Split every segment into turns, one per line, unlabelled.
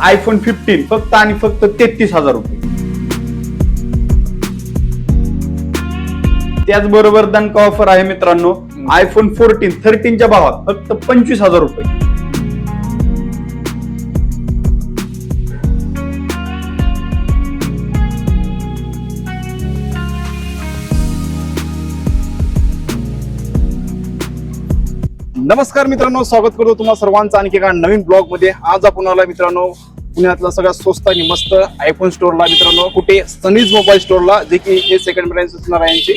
IPhone 15 फक्त आणि फक्त 33,000 रुपये. त्याचबरोबर दणका ऑफर आहे मित्रांनो, आयफोन 13च्या भावात फक्त 25,000 रुपये.
नमस्कार मित्रांनो, स्वागत करतो तुम्हा सर्वांचं आणखी एका नवीन ब्लॉग मध्ये. आज आपण आला मित्रांनो पुण्यातला सगळ्यात स्वस्त आणि मस्त आयफोन स्टोअरला मित्रांनो. कुठे? सनीज मोबाईल स्टोअरला, जे की हे सेकंड ब्रँच असणार आहे यांची.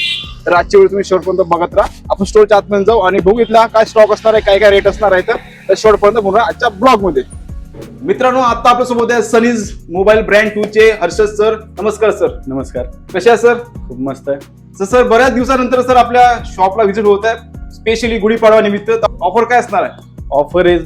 तर आजची वेळ तुम्ही शेवटपर्यंत बघत राहा. आपण स्टोअरच्या आतमध्ये जाऊ आणि बघू इथला काय स्टॉक असणार आहे, काय काय रेट असणार आहे. तर शेवटपर्यंत बघूया आजच्या ब्लॉग मध्ये. मित्रांनो, आता आपल्यासोबत आहे सनीज मोबाईल ब्रँड 2 चे हर्षद सर. नमस्कार सर.
नमस्कार.
कसे आहे सर?
खूप मस्त आहे.
तर सर, बऱ्याच दिवसानंतर सर आपल्या शॉपला व्हिजिट होत आहे, स्पेशली गुढीपाडवा निमित्त. ऑफर काय असणार आहे?
ऑफर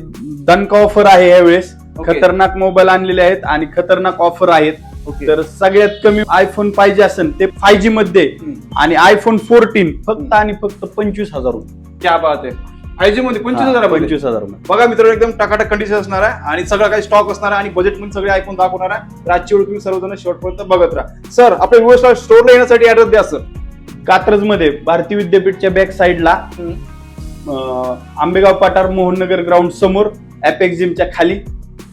दणका ऑफर आहे यावेळेस.
Okay.
खतरनाक मोबाईल आणलेले आहेत आणि खतरनाक ऑफर आहेत.
Okay.
तर सगळ्यात कमी आयफोन पाहिजे असेल ते 5G मध्ये आणि आयफोन 14 फक्त आणि फक्त 25,000 रुपये.
क्या बात आहे. 5G मध्ये 25,000
25,000 रुपये.
बघा मित्रांनो, एकदम टाकाटक कंडिशन असणार आहे आणि सगळं काही स्टॉक असणार आहे आणि बजेट मध्ये सगळे आयफोन दाखवणार आहे. तर आजची वेळ तुम्ही सर्वजण शेवटपर्यंत बघत राहा. सर, आपल्या व्ह्युअर्सला स्टोअरला येण्यासाठी ऍड्रेस द्या सर.
कात्रज मध्ये भारती विद्यापीठच्या बॅक साइडला आंबेगाव पठार मोहननगर ग्राउंड समोर एपेक्स जिमच्या खाली.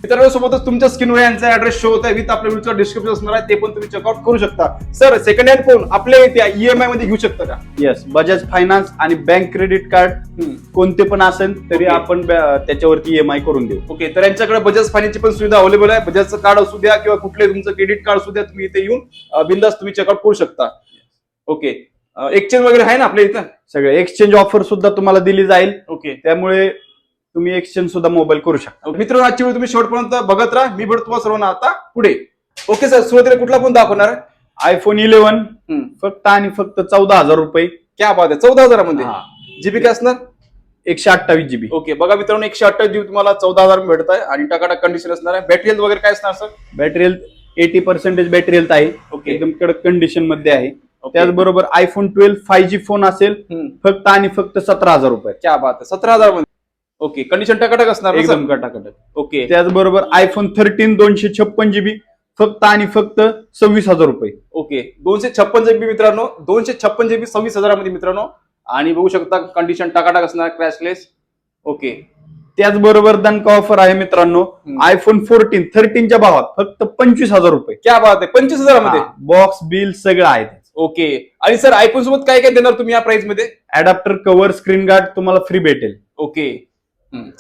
मित्रांनो, सोबतच तुमच्या स्क्रीनवर यांचा ऍड्रेस शो होत आहे विथ आपल्या व्हिडिओचा डिस्क्रिप्शन असणार आहे, ते पण तुम्ही चेकआउट करू शकता. सर, सेकंड हँड फोन आपल्या इथे ईएमआय मध्ये घेऊ शकता का?
येस, बजाज फायनान्स आणि बँक क्रेडिट कार्ड कोणते पण असेल तरी
Okay.
आपण त्याच्यावरती ईएमआय करून देऊ.
ओके, तर यांच्याकडे बजाज फायनान्सची पण सुविधा अवेलेबल आहे. बजाजचं कार्ड असू द्या किंवा कुठले तुमचं क्रेडिट कार्ड असू द्या, तुम्ही इथे येऊन बिंदास तुम्ही चेकआउट करू शकता. ओके, एक्सचेंज वगैरे आहे ना आपल्या इथं?
सगळे एक्सचेंज ऑफर सुद्धा तुम्हाला दिली जाईल.
ओके,
त्यामुळे तुम्ही एक्सचेंज सुद्धा मोबाईल करू शकता.
मित्रांनो, आजची वेळ तुम्ही शेवटपर्यंत बघत राहा. मी भेटतो तुम्हाला सर्वांना आता पुढे. ओके सर, सुरुवातीला कुठला फोन दाखवणार आहे?
आयफोन 11 फक्त आणि फक्त 14,000 रुपये.
क्या बात आहे. 14,000 मध्ये
हा.
जीबी काय असणार?
128 GB.
ओके, बघा मित्रांनो, 128 जीबी तुम्हाला 14,000 भेटत आहे आणि टकाटक कंडिशन असणार आहे. बॅटरी हेल्थ वगैरे काय असणार sir?
Battery health 80% battery health आहे.
ओके.
एकदम कडक कंडिशन मध्ये आहे.
ओके.
त्याचबरोबर आयफोन 12 5G फोन असेल फक्त आणि फक्त 17,000 रुपये.
क्या बात आहे. 17,000 मध्ये. ओके, कंडिशन टकाटक असणार ना,
एकदम
सर?
कटाकटक.
ओके.
त्याचबरोबर आयफोन 13 256 GB फक्त आणि फक्त 26,000 रुपये.
ओके, 256 जीबी मित्रांनो, 256 जीबी 26,000 मध्ये मित्रांनो. आणि बघू शकता कंडिशन टकाटक असणार, क्रॅशलेस. ओके,
त्याचबरोबर दणका ऑफर आहे मित्रांनो, आयफोन 13च्या भावात फक्त 25,000 रुपये.
क्या बात आहे. 25,000 मध्ये.
बॉक्स बिल सगळं आहे.
ओके, आणि सर आयफोन सोबत काय काय देणार तुम्ही या प्राइस मध्ये?
अडॅप्टर, कव्हर, स्क्रीन गार्ड तुम्हाला फ्री भेटेल.
ओके,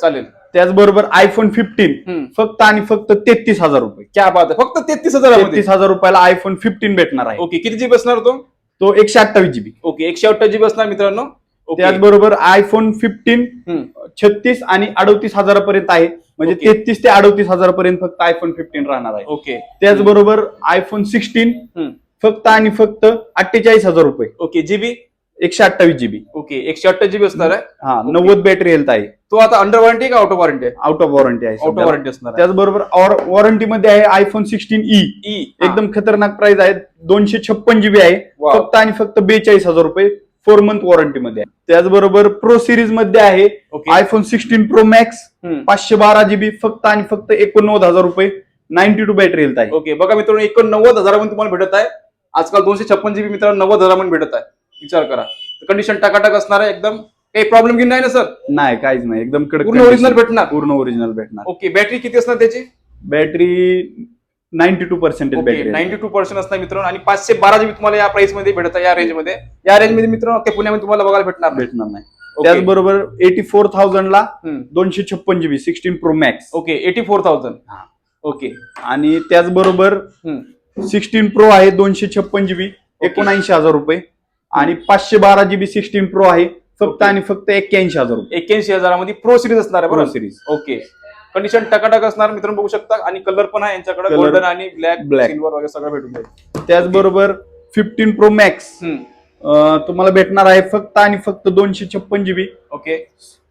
चालेल.
त्याचबरोबर आयफोन 15 फक्त आणि फक्त 33,000 रुपये.
क्या बात आहे. फक्त 33,000 मध्ये.
33,000 रुपयाला आयफोन 15 भेटणार आहे.
ओके, किती जीबी असणार तो?
तो 128 GB.
ओके, 128 जीबी असणार मित्रांनो. ओके.
त्याचबरोबर आयफोन 15 36 आणि 38,000 पर्यंत आहे. म्हणजे
ओके.
33 ते 38,000 पर्यंत फक्त आयफोन 15 राहणार आहे.
ओके.
त्याचबरोबर आयफोन 16 फक्त आणि फक्त 48,000 रुपये.
Okay, GB
128 GB.
Okay, 128 GB असणार आहे.
हा, 90 बॅटरी हेल्थ आहे.
तो आता अंडर वॉरंटी का आउट ऑफ वॉरंटी आहे?
आउट ऑफ वॉरंटी आहे.
आउट ऑफ वॉरंटी असणार आहे.
त्याचबरोबर वॉरंटी मध्ये आहे आयफोन 16e. एकदम खतरनाक प्राइस आहे. 256 GB आहे.
Wow.
फक्त आणि फक्त 42,000 रुपये 4 मंथ वॉरंटी मध्ये आहे. त्याचबरोबर प्रो सिरीज मध्ये आहे
okay.
IPhone 16 pro max 512 GB फक्त आणि फक्त 89,000 रुपये 92 बॅटरी हेल्थ आहे.
ओके, बघा मित्रांनो, 89,000 मध्ये तुम्हाला भेटत आहे. आजकाल 256 जीबी मित्रांनो 90,000 मध्ये भेटत आहे. विचार करा. कंडिशन टकाटक असणार आहे. एकदम काही प्रॉब्लेम घेऊन नाही ना सर?
नाही, काहीच नाही. एकदम कडक
पूर्ण ओरिजिनल भेटणार.
पूर्ण ओरिजिनल भेटणार.
ओके, बॅटरी किती असणार त्याची?
Battery 92% battery.
92% असणार मित्रांनो. आणि 512 जीबी तुम्हाला या प्राइस मध्ये भेटत आहे, या रेंज मध्ये. या रेंज मध्ये मित्रांनो ते पुण्यामध्ये तुम्हाला बघायला भेटणार नाही.
नाही. त्याचबरोबर 84,000 ला 256 GB 16 pro max.
Okay, 84,000. Okay,
आणि त्याचबरोबर 16 प्रो आहे 256 GB 79,000 रुपये. आणि 512 GB 16 प्रो आहे फक्त आणि फक्त 81,000 रुपये.
81,000 मध्ये प्रो सिरीज असणार आहे.
प्रो
बरोबर
सिरीज.
ओके, कंडिशन टकाटक असणार मित्रांनो, बघू शकता. आणि कलर पण आहे यांच्याकडे,
Color.
गोल्डन आणि ब्लॅक
Black.
सिल्वर वगैरे सगळं भेटून जाईल.
त्याचबरोबर 15 प्रो मॅक्स तुम्हाला भेटणार आहे फक्त आणि फक्त 256 GB
ओके,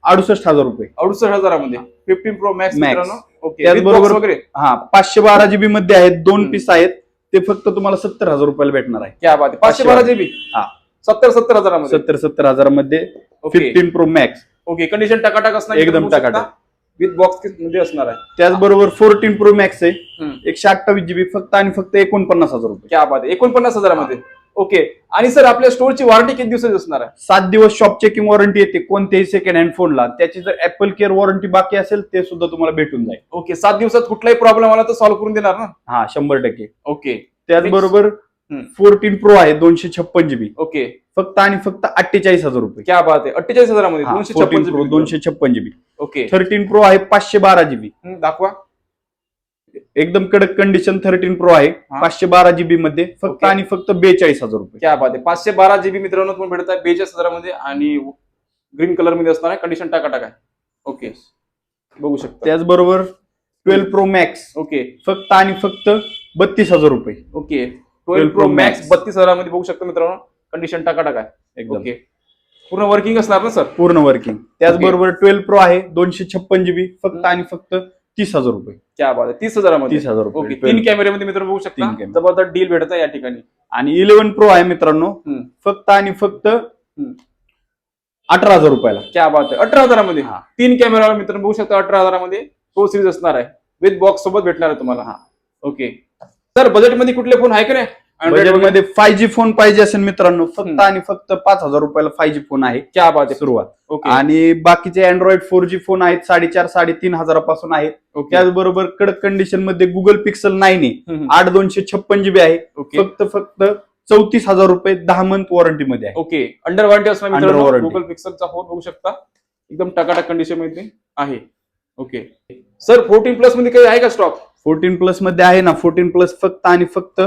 68,000 रुपये.
68,000 मध्ये 15 प्रो मॅक्स
Max.
मित्रांनो. ओके,
त्याचबरोबर
वगैरे.
हा 512 GB मध्ये आहेत 2 पीस आहेत ते फक्त तुम्हाला 70,000 रुपयाला भेटणार आहे.
क्या बात आहे. 512 जीबी
हा
70,000 मध्ये.
70,000 मध्ये
okay.
15 pro max
okay, condition टकाटक असणार
एकदम
बघू शकता.
टकाटक.
विथ बॉक्स मध्ये असणार आहे.
त्याचबरोबर 14 प्रो मॅक्स आहे,
हम्म.
128 GB फक्त आणि फक्त 49,000 रुपये.
क्या बात आहे, 49,000 ओके. आणि सर आपल्या स्टोअरची वॉरंटी किती दिवसाची असणार आहे?
7 दिवस शॉप चेकिंग वॉरंटी येते कोणत्याही सेकंड हँड फोनला. त्याची जर ऍपल केअर वॉरंटी बाकी असेल ते सुद्धा तुम्हाला भेटून जाईल.
ओके, 7 दिवसात कुठलाही प्रॉब्लेम आला तर सॉल्व्ह करून देणार ना?
हा, 100%.
ओके.
त्याचबरोबर 14 प्रो आहे 256 GB
ओके.
फक्त आणि फक्त 48,000 रुपये.
क्या बात आहे, 48,000 मध्ये
14 प्रो 256 GB.
ओके.
13 प्रो आहे 512 GB.
दाखवा.
एकदम कडक कंडिशन 13 प्रो आहे 512 GB मध्ये फक्त
ओके.
आणि फक्त 42,000 रुपये.
क्या बात आहे, 512 GB मित्रांनो तुम्हाला भेटत आहे 42,000 मध्ये आणि ग्रीन कलर मध्ये असणार आहे. कंडिशन टाकाटाक आहे. ओके, बघू शकता.
त्याचबरोबर 12 प्रो मॅक्स
ओके.
फक्त आणि फक्त 32,000 रुपये.
ओके, 12 प्रो मॅक्स 32,000 मध्ये बघू शकता मित्रांनो. कंडिशन टाकाटाक आहे
एकदम.
ओके, पूर्ण वर्किंग असणार ना सर?
पूर्ण वर्किंग. त्याचबरोबर 12 प्रो आहे 256 GB फक्त आणि फक्त 30,000 रुपये.
क्या बात आहे, 30,000 मध्ये.
30,000
ओके,
रुपये.
3 कॅमेऱ्यामध्ये मित्रांनो बघू शकता.
3 कॅमेरे.
जबरदस्त डील भेटत आहे या ठिकाणी.
आणि 11 प्रो आहे मित्रांनो फक्त आणि फक्त 18,000 रुपयाला.
क्या बात आहे, 18,000 मध्ये.
हा.
3 कॅमेरा मित्रांनो बघू शकता 18,000 मध्ये प्रो सिरीज असणार आहे विथ बॉक्स सोबत भेटणार आहे तुम्हाला. हा, ओके. सर बजेटमध्ये कुठले फोन आहे का नाही?
बजेट मध्ये 5G फोन पाहिजे असेल मित्रांनो फक्त आणि फक्त 5,000 रुपयाला 5G फोन आहे.
क्या बात आहे,
सुरुवात.
ओके.
आणि बाकीचे अँड्रॉइड 4G फोन आहेत 4,500-3,500 हजारापासून आहेत.
ओके.
त्याचबरोबर कडक कंडिशन मध्ये गुगल पिक्सल 9 आहे 8/256 GB आहे
ओके.
फक्त 34,000 रुपये 10 मंथ वॉरंटी मध्ये आहे.
ओके, अंडर वॉरंटी असणार
Under
मित्रांनो.
warranty.
गुगल पिक्सलचा फोन बघू शकता एकदम टकाटक कंडिशन मध्ये आहे. ओके सर, 14 प्लस मध्ये काही आहे का स्टॉक?
14 प्लस मध्ये आहे ना. 14 प्लस फक्त आणि फक्त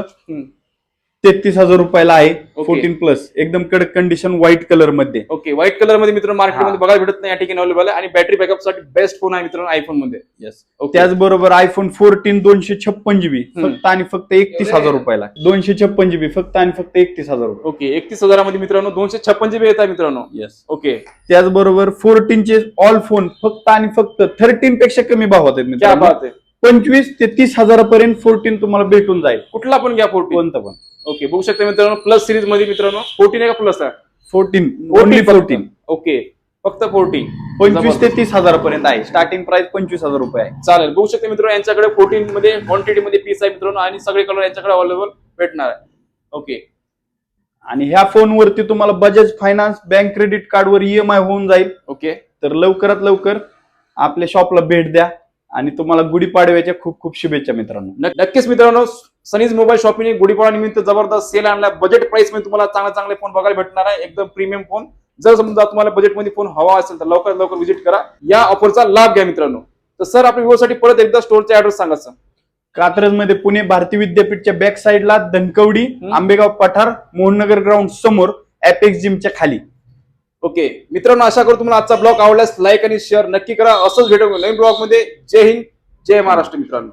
33,000 रुपयाला आहे.
ओके.
14 प्लस एकदम कडक कंडिशन व्हाईट कलर मध्ये.
ओके, व्हाईट कलर मध्ये मित्रांनो मार्केटमध्ये बघायला भेटत नाही या ठिकाणी अवेलेबल आहे आणि बॅटरी बॅकअप साठी बेस्ट फोन आहे मित्रांनो आयफोन मध्ये.
येस.
ओके.
त्याचबरोबर आयफोन 14 256 GB फक्त आणि फक्त 31,000 रुपयाला. 256 GB फक्त आणि फक्त 31,000 रुपये.
ओके, 31,000 मध्ये मित्रांनो 256 GB येत आहे मित्रांनो.
येस.
ओके.
त्याचबरोबर 14 चे ऑल फोन फक्त आणि फक्त 13 पेक्षा कमी भावात आहेत
क्या
मित्रांनो.
बात आहे,
25 ते 30,000 पर्यंत 14 तुम्हाला भेटून जाईल.
कुठला पण घ्या 14.
कोणतं पण.
ओके, बघू शकता मित्रांनो प्लस सिरीज मध्ये मित्रांनो 14 आहे का प्लस आहे?
14 ओनली 14.
ओके, फक्त 14.
25 ते 30,000 पर्यंत आहे. स्टार्टिंग प्राइस 25,000 रुपये आहे.
चालेल, बघू शकता मित्रांनो यांच्याकडे 14 मध्ये क्वांटिटी मध्ये पीस आहे मित्रांनो आणि सगळे कलर यांच्याकडे अवेलेबल भेटणार आहे. ओके.
आणि ह्या फोनवरती तुम्हाला बजाज फायनान्स बँक क्रेडिट कार्डवर EMI होऊन जाईल.
ओके,
तर लवकरात लवकर आपल्या शॉपला भेट द्या आणि तुम्हाला गुढीपाडव्याच्या खूप खूप शुभेच्छा मित्रांनो.
नक्कीच मित्रांनो, सनीज मोबाईल शॉपीने गुढीपाडवा निमित्त जबरदस्त सेल आणला. बजेट प्राइस मध्ये तुम्हाला चांगले फोन बघायला भेटणार आहे, एकदम प्रीमियम फोन. जर समजा तुम्हाला बजेटमध्ये फोन हवा असेल तर लवकरात लवकर व्हिजिट करा, या ऑफरचा लाभ घ्या मित्रांनो. तर सर आपल्या व्ह्यूसाठी परत एकदा स्टोअरचा ऍड्रेस सांगा सर.
कात्रज मध्ये पुणे भारती विद्यापीठच्या बॅक साइडला धनकवडी आंबेगाव पठार मोहननगर ग्राउंड समोर एपेक्स जिमच्या खाली.
ओके मित्रांनो, आशा करू तुम्हाला आजचा ब्लॉग आवडल्यास लाईक आणि शेअर नक्की करा. असंच भेटू नवीन ब्लॉग मध्ये. जय हिंद, जय महाराष्ट्र मित्रांनो.